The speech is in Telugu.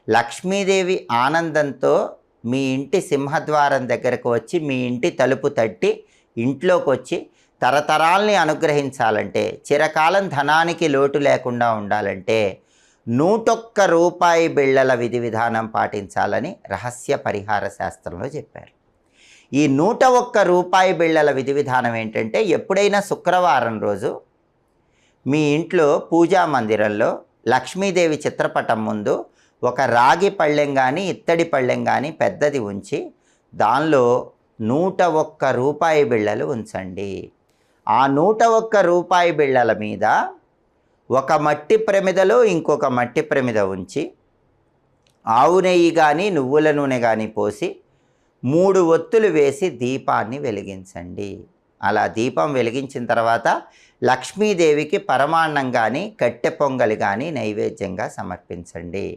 లక్ష్మీదేవి ఆనందంతో మీ ఇంటి సింహద్వారం దగ్గరకు వచ్చి మీ ఇంటి తలుపు తట్టి ఇంట్లోకి వచ్చి తరతరాల్ని అనుగ్రహించాలంటే, చిరకాలం ధనానికి లోటు లేకుండా ఉండాలంటే 101 రూపాయి బిళ్ళల విధి విధానం పాటించాలని రహస్య పరిహార శాస్త్రంలో చెప్పారు. ఈ 101 రూపాయి బిళ్ళల విధి విధానం ఏంటంటే, ఎప్పుడైనా శుక్రవారం రోజు మీ ఇంట్లో పూజా మందిరంలో లక్ష్మీదేవి చిత్రపటం ముందు ఒక రాగి పళ్ళెం కానీ ఇత్తడి పళ్ళెం కానీ పెద్దది ఉంచి దానిలో 101 రూపాయి బిళ్ళలు ఉంచండి. ఆ 101 రూపాయి బిళ్ళల మీద ఒక మట్టి ప్రమిదలో ఇంకొక మట్టి ప్రమిద ఉంచి ఆవు నెయ్యి కానీ నువ్వుల నూనె కానీ పోసి 3 ఒత్తులు వేసి దీపాన్ని వెలిగించండి. అలా దీపం వెలిగించిన తర్వాత లక్ష్మీదేవికి పరమాన్నం కానీ కట్టె పొంగలి కానీ నైవేద్యంగా సమర్పించండి.